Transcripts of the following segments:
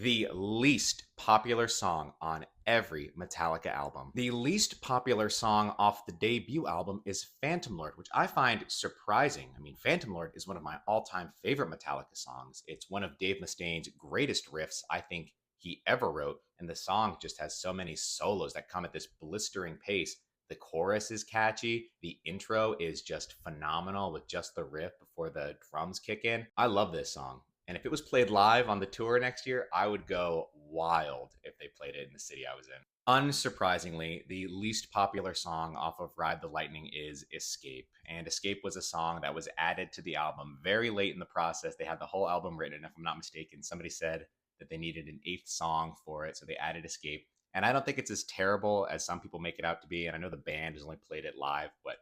The least popular song on every Metallica album. The least popular song off the debut album is Phantom Lord, which I find surprising. I mean, Phantom Lord is one of my all time favorite Metallica songs. It's one of Dave Mustaine's greatest riffs I think he ever wrote, and the song just has so many solos that come at this blistering pace. The chorus is catchy. The intro is just phenomenal with just the riff before the drums kick in. I love this song. And if it was played live on the tour next year, I would go wild if they played it in the city I was in. Unsurprisingly, the least popular song off of Ride the Lightning is Escape. And Escape was a song that was added to the album very late in the process. They had the whole album written, and if I'm not mistaken, somebody said that they needed an eighth song for it, so they added Escape. And I don't think it's as terrible as some people make it out to be. And I know the band has only played it live, but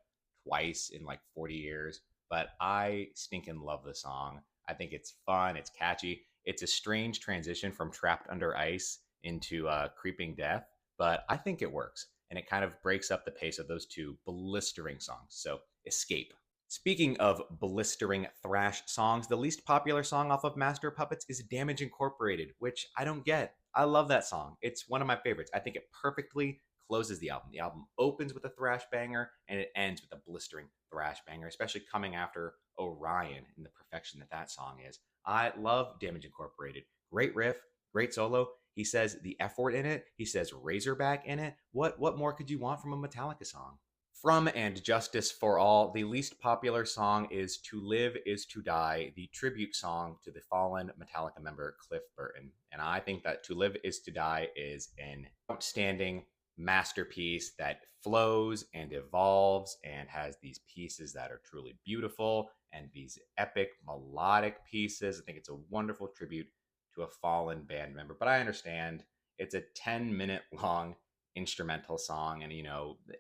twice in like 40 years. But I stinking love the song. I think it's fun. It's catchy. It's a strange transition from Trapped Under Ice into Creeping Death, but I think it works. And it kind of breaks up the pace of those two blistering songs. So, Escape. Speaking of blistering thrash songs, the least popular song off of Master of Puppets is Damage Incorporated, which I don't get. I love that song. It's one of my favorites. I think it perfectly closes the album. The album opens with a thrash banger and it ends with a blistering thrash banger, especially coming after Orion and the perfection that that song is. I love Damage Incorporated. Great riff, great solo. He says the F word in it. He says Razorback in it. What more could you want from a Metallica song? From And Justice for All, the least popular song is To Live Is to Die, the tribute song to the fallen Metallica member Cliff Burton. And I think that To Live Is to Die is an outstanding masterpiece that flows and evolves and has these pieces that are truly beautiful and these epic melodic pieces. I think it's a wonderful tribute to a fallen band member. But I understand it's a 10-minute long instrumental song, and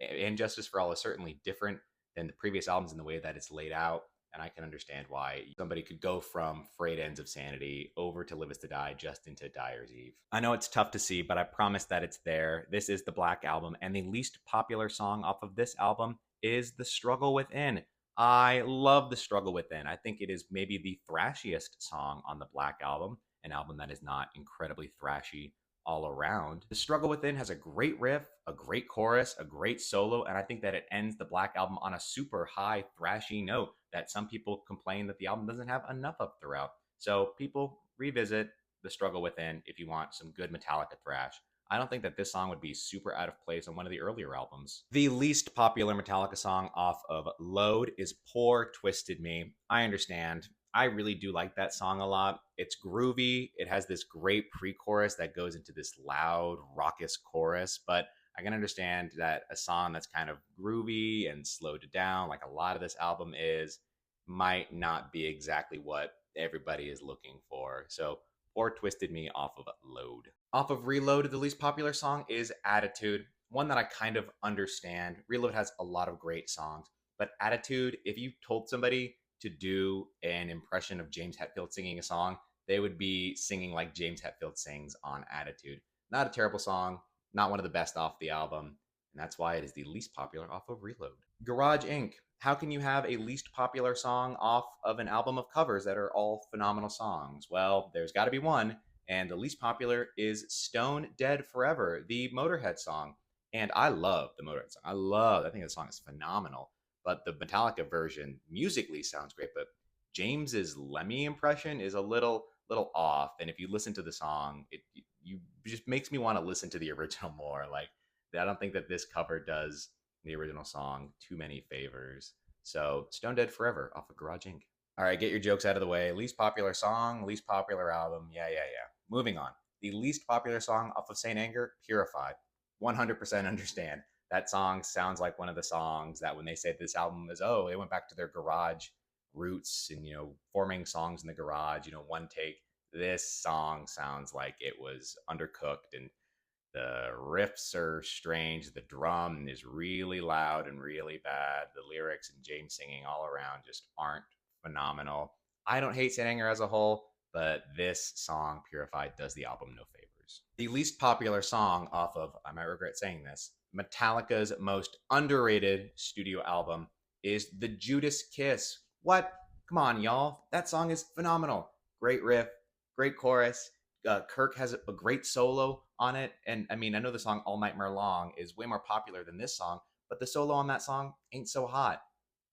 And Justice for All is certainly different than the previous albums in the way that it's laid out. And I can understand why somebody could go from Frayed Ends of Sanity over to Live Is to Die just into Dyer's Eve. I know it's tough to see, but I promise that it's there. This is the Black Album, and the least popular song off of this album is The Struggle Within. I love The Struggle Within. I think it is maybe the thrashiest song on the Black Album, an album that is not incredibly thrashy all around. The Struggle Within has a great riff, a great chorus, a great solo, and I think that it ends the Black Album on a super high thrashy note that some people complain that the album doesn't have enough of throughout. So people revisit The Struggle Within if you want some good Metallica thrash. I don't think that this song would be super out of place on one of the earlier albums. The least popular Metallica song off of Load is Poor Twisted Me. I understand. I really do like that song a lot. It's groovy. It has this great pre-chorus that goes into this loud, raucous chorus, but I can understand that a song that's kind of groovy and slowed down, like a lot of this album is, might not be exactly what everybody is looking for. So, Poor Twisted Me off of Load. Off of Reload, the least popular song is Attitude, one that I kind of understand. Reload has a lot of great songs, but Attitude, if you told somebody to do an impression of James Hetfield singing a song, they would be singing like James Hetfield sings on Attitude. Not a terrible song, not one of the best off the album, and that's why it is the least popular off of Reload. Garage Inc. How can you have a least popular song off of an album of covers that are all phenomenal songs? Well, there's got to be one, and the least popular is Stone Dead Forever, the Motorhead song. And I love the Motorhead song. I think the song is phenomenal. But the Metallica version musically sounds great, but James's Lemmy impression is a little off. And if you listen to the song, it you just makes me want to listen to the original more. Like, I don't think that this cover does the original song too many favors. So Stone Dead Forever off of Garage Inc. All right, get your jokes out of the way. Least popular song, least popular album. Yeah. Moving on. The least popular song off of Saint Anger, Purified. 100% understand. That song sounds like one of the songs that when they say this album is, oh, they went back to their garage roots and, forming songs in the garage, one take. This song sounds like it was undercooked and the riffs are strange. The drum is really loud and really bad. The lyrics and James singing all around just aren't phenomenal. I don't hate Saint Anger as a whole, but this song, Purified, does the album no favors. The least popular song off of, I might regret saying this, Metallica's most underrated studio album is The Judas Kiss. What? Come on, y'all. That song is phenomenal. Great riff, great chorus, Kirk has a great solo on it, and I mean, I know the song "All Nightmare Long" is way more popular than this song, but the solo on that song ain't so hot.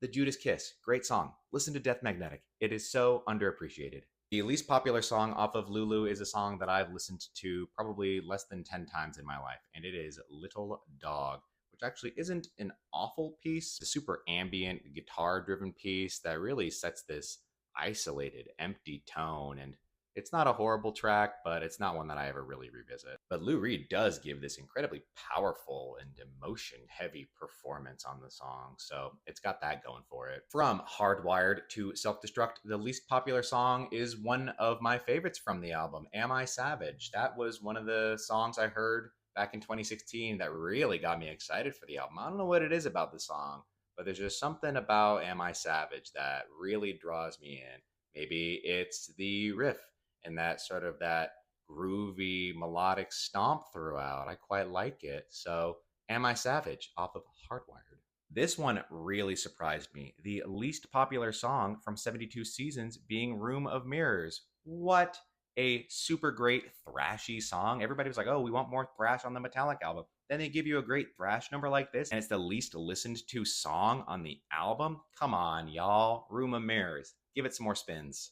The Judas Kiss, great song. Listen to Death Magnetic. It is so underappreciated. The least popular song off of Lulu is a song that I've listened to probably less than 10 times in my life, and it is Little Dog, which actually isn't an awful piece. It's a super ambient, guitar driven piece that really sets this isolated, empty tone. And it's not a horrible track, but it's not one that I ever really revisit. But Lou Reed does give this incredibly powerful and emotion heavy performance on the song, so it's got that going for it. From Hardwired to Self Destruct, the least popular song is one of my favorites from the album, Am I Savage? That was one of the songs I heard back in 2016 that really got me excited for the album. I don't know what it is about the song, but there's just something about Am I Savage that really draws me in. Maybe it's the riff and that sort of that groovy melodic stomp throughout. I quite like it. So, Am I Savage off of Hardwired. This one really surprised me. The least popular song from 72 Seasons being Room of Mirrors. What a super great thrashy song. Everybody was like, oh, we want more thrash on the Metallica album. Then they give you a great thrash number like this, and it's the least listened to song on the album. Come on, y'all. Room of Mirrors. Give it some more spins.